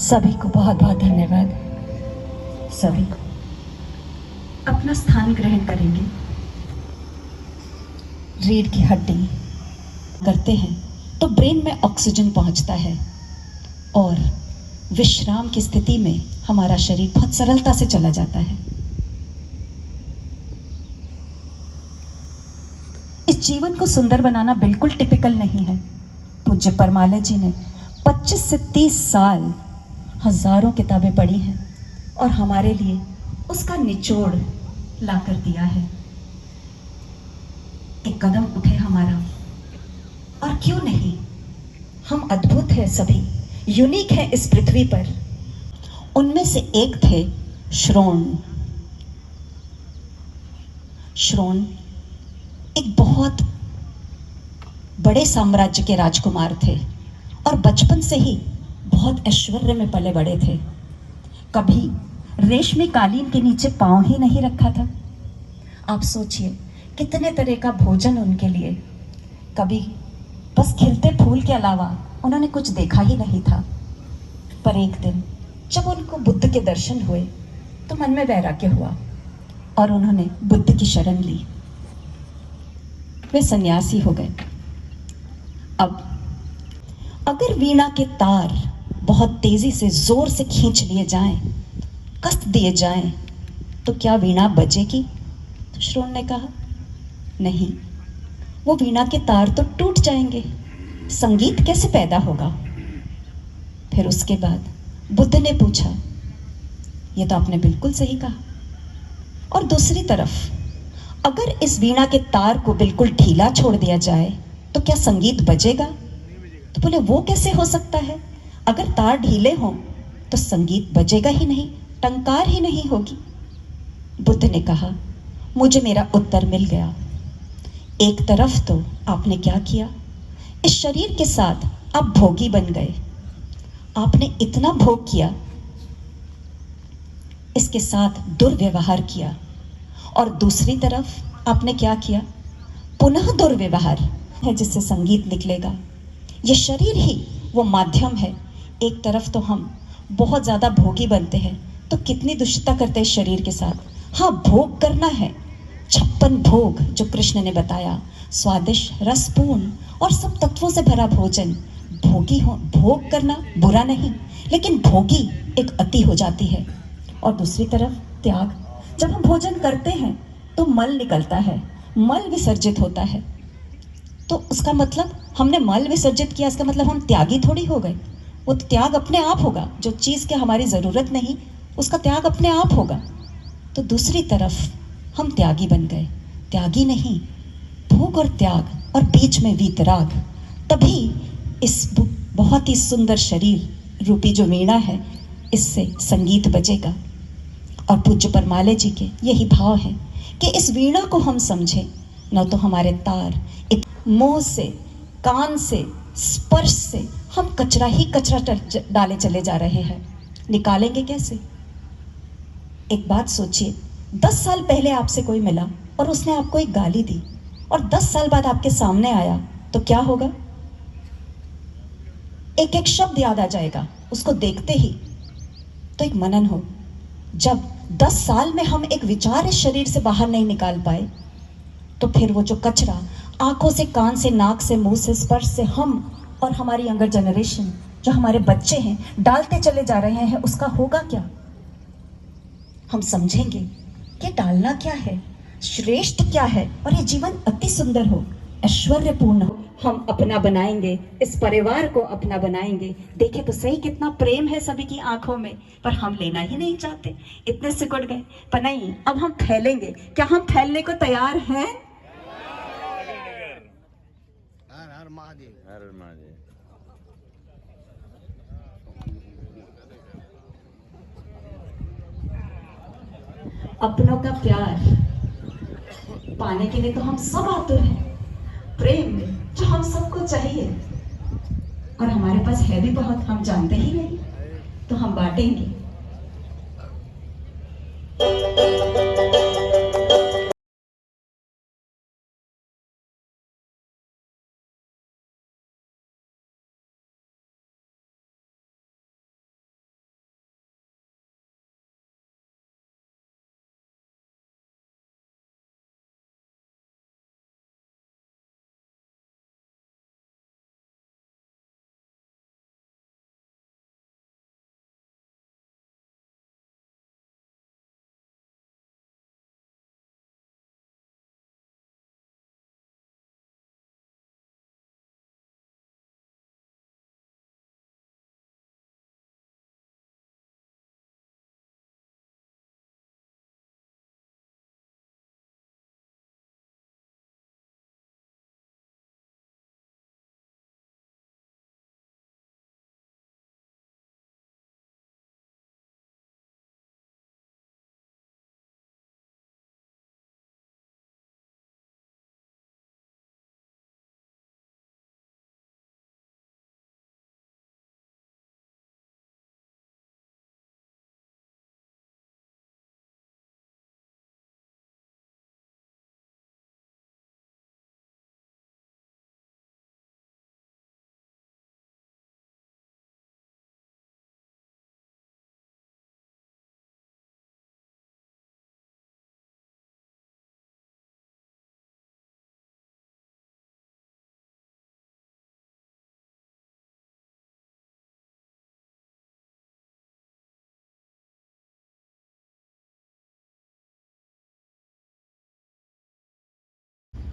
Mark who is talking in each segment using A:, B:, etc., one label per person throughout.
A: सभी को बहुत बहुत धन्यवाद। सभी अपना स्थान ग्रहण करेंगे। रीढ़ की हड्डी करते हैं तो ब्रेन में ऑक्सीजन पहुंचता है और विश्राम की स्थिति में हमारा शरीर बहुत सरलता से चला जाता है। इस जीवन को सुंदर बनाना बिल्कुल टिपिकल नहीं है। पूज्य परमालय जी ने 25 से 30 साल हजारों किताबें पढ़ी हैं और हमारे लिए उसका निचोड़ ला कर दिया है। एक कदम उठे हमारा, और क्यों नहीं, हम अद्भुत हैं, सभी यूनिक हैं इस पृथ्वी पर। उनमें से एक थे श्रोण। श्रोण एक बहुत बड़े साम्राज्य के राजकुमार थे और बचपन से ही बहुत ऐश्वर्य में पले बड़े थे। कभी रेशमी कालीन के नीचे पांव ही नहीं रखा था। आप सोचिए कितने तरह का भोजन उनके लिए। कभी बस खिलते फूल के अलावा उन्होंने कुछ देखा ही नहीं था। पर एक दिन जब उनको बुद्ध के दर्शन हुए तो मन में वैराग्य हुआ और उन्होंने बुद्ध की शरण ली। वे सन्यासी हो गए। अब अगर वीणा के तार बहुत तेजी से जोर से खींच लिए जाएं, कष्ट दिए जाएं, तो क्या वीणा बजेगी? तो श्रोण ने कहा, नहीं, वो वीणा के तार तो टूट जाएंगे, संगीत कैसे पैदा होगा? फिर उसके बाद बुद्ध ने पूछा, ये तो आपने बिल्कुल सही कहा, और दूसरी तरफ अगर इस वीणा के तार को बिल्कुल ढीला छोड़ दिया जाए तो क्या संगीत बजेगा? तो बोले, वो कैसे हो सकता है? अगर तार ढीले हों तो संगीत बजेगा ही नहीं, टंकार ही नहीं होगी। बुद्ध ने कहा, मुझे मेरा उत्तर मिल गया। एक तरफ तो आपने क्या किया, इस शरीर के साथ आप भोगी बन गए। आपने इतना भोग किया, इसके साथ दुर्व्यवहार किया, और दूसरी तरफ आपने क्या किया, पुनः दुर्व्यवहार है जिससे संगीत निकलेगा। ये शरीर ही वो माध्यम है। एक तरफ तो हम बहुत ज़्यादा भोगी बनते हैं तो कितनी दुष्टता करते हैं शरीर के साथ। हाँ, भोग करना है, 56 भोग जो कृष्ण ने बताया, स्वादिष्ट, रसपूर्ण और सब तत्वों से भरा भोजन। भोगी हो, भोग करना बुरा नहीं, लेकिन भोगी एक अति हो जाती है। और दूसरी तरफ त्याग। जब हम भोजन करते हैं तो मल निकलता है, मल विसर्जित होता है। तो उसका मतलब हमने मल विसर्जित किया, इसका मतलब हम त्यागी थोड़ी हो गए। वो तो त्याग अपने आप होगा, जो चीज़ की हमारी ज़रूरत नहीं उसका त्याग अपने आप होगा। तो दूसरी तरफ हम त्यागी बन गए, त्यागी नहीं, भोग और त्याग और बीच में वीतराग। तभी इस बहुत ही सुंदर शरीर रूपी जो वीणा है, इससे संगीत बजेगा। और पूज्य परमालय जी के यही भाव है कि इस वीणा को हम समझें, न तो हमारे तार मुंह से, कान से, स्पर्श से हम कचरा ही कचरा डाले चले जा रहे हैं। निकालेंगे कैसे? एक बात सोचिए, 10 साल पहले आपसे कोई मिला और उसने आपको एक गाली दी, और 10 साल बाद आपके सामने आया तो क्या होगा? एक एक शब्द याद आ जाएगा उसको देखते ही। तो एक मनन हो, जब 10 साल में हम एक विचार इस शरीर से बाहर नहीं निकाल पाए, तो फिर वो जो कचरा आंखों से, कान से, नाक से, मुंह से, स्पर्श से हम और हमारी यंगर जनरेशन, जो हमारे बच्चे हैं, डालते चले जा रहे हैं, उसका होगा क्या? हम समझेंगे कि डालना क्या है, श्रेष्ठ क्या है, और ये जीवन अति सुंदर हो, ऐश्वर्यपूर्ण हो, हम अपना बनाएंगे, इस परिवार को अपना बनाएंगे। देखे तो सही कितना प्रेम है सभी की आंखों में, पर हम लेना ही नहीं चाहते, इतने सिकुड़ गए। पर नहीं, अब हम फैलेंगे। क्या हम फैलने को तैयार हैं?
B: हर हर महादेव, हर महादेव।
A: अपनों का प्यार पाने के लिए तो हम सब आतुर हैं, प्रेम जो हम सबको चाहिए, और हमारे पास है भी बहुत, हम जानते ही नहीं, तो हम बांटेंगे।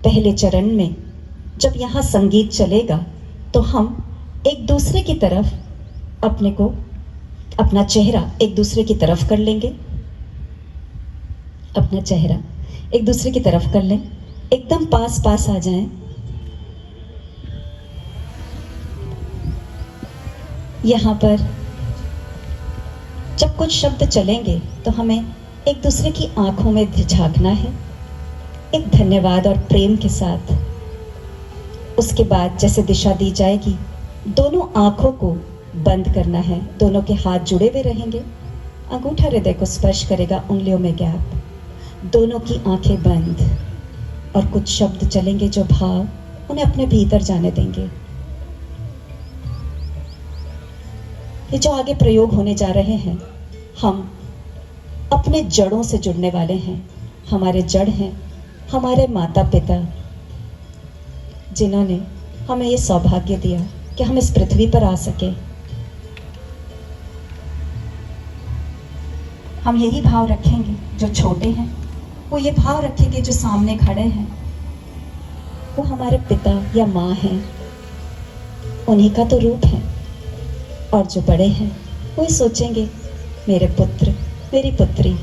A: पहले चरण में जब यहाँ संगीत चलेगा तो हम एक दूसरे की तरफ अपने को, अपना चेहरा एक दूसरे की तरफ कर लेंगे, अपना चेहरा एक दूसरे की तरफ कर लें, एकदम पास पास आ जाएं। यहाँ पर जब कुछ शब्द चलेंगे तो हमें एक दूसरे की आंखों में झांकना है, एक धन्यवाद और प्रेम के साथ। उसके बाद जैसे दिशा दी जाएगी, दोनों आंखों को बंद करना है, दोनों के हाथ जुड़े हुए रहेंगे, अंगूठा हृदय को स्पर्श करेगा, उंगलियों में गैप, दोनों की आंखें बंद, और कुछ शब्द चलेंगे जो भाव उन्हें अपने भीतर जाने देंगे। ये जो आगे प्रयोग होने जा रहे हैं, हम अपने जड़ों से जुड़ने वाले हैं। हमारे जड़ हैं हमारे माता पिता, जिन्होंने हमें ये सौभाग्य दिया कि हम इस पृथ्वी पर आ सके। हम यही भाव रखेंगे जो छोटे हैं, वो ये भाव रखेंगे जो सामने खड़े हैं, वो हमारे पिता या माँ हैं, उन्हीं का तो रूप है। और जो बड़े हैं वो ही सोचेंगे मेरे पुत्र, मेरी पुत्री।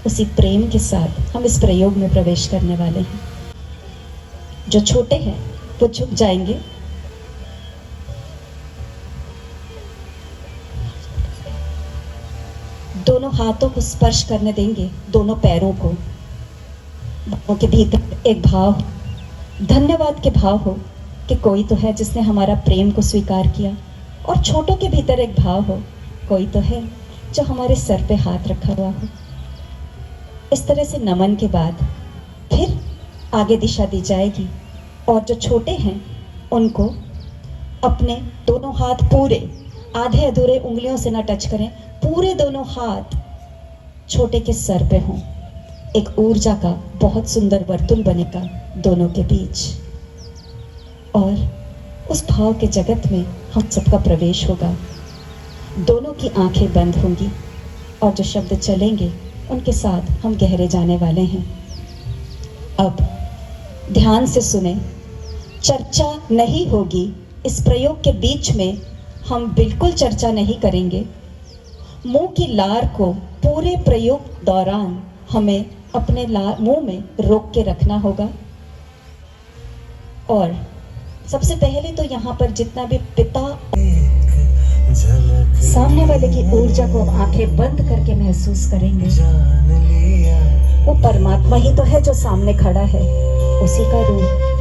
A: उसी प्रेम के साथ हम इस प्रयोग में प्रवेश करने वाले हैं। जो छोटे हैं वो झुक जाएंगे, दोनों हाथों को स्पर्श करने देंगे, दोनों पैरों को। दोनों के भीतर एक भाव, धन्यवाद के भाव हो कि कोई तो है जिसने हमारा प्रेम को स्वीकार किया, और छोटों के भीतर एक भाव हो, कोई तो है जो हमारे सर पे हाथ रखा हुआ हो। इस तरह से नमन के बाद फिर आगे दिशा दी जाएगी, और जो छोटे हैं उनको अपने दोनों हाथ पूरे, आधे अधूरे उंगलियों से ना टच करें, पूरे दोनों हाथ छोटे के सर पे हों। एक ऊर्जा का बहुत सुंदर वर्तुल बनेगा दोनों के बीच, और उस भाव के जगत में हम सबका प्रवेश होगा। दोनों की आंखें बंद होंगी, और जो शब्द चलेंगे उनके साथ हम गहरे जाने वाले हैं। अब ध्यान से सुने, चर्चा नहीं होगी इस प्रयोग के बीच में, हम बिल्कुल चर्चा नहीं करेंगे। मुंह की लार को पूरे प्रयोग दौरान हमें अपने मुंह में रोक के रखना होगा। और सबसे पहले तो यहाँ पर जितना भी पिता, सामने वाले की ऊर्जा को आंखें बंद करके महसूस करेंगे। वो परमात्मा ही तो है जो सामने खड़ा है, उसी का रूप।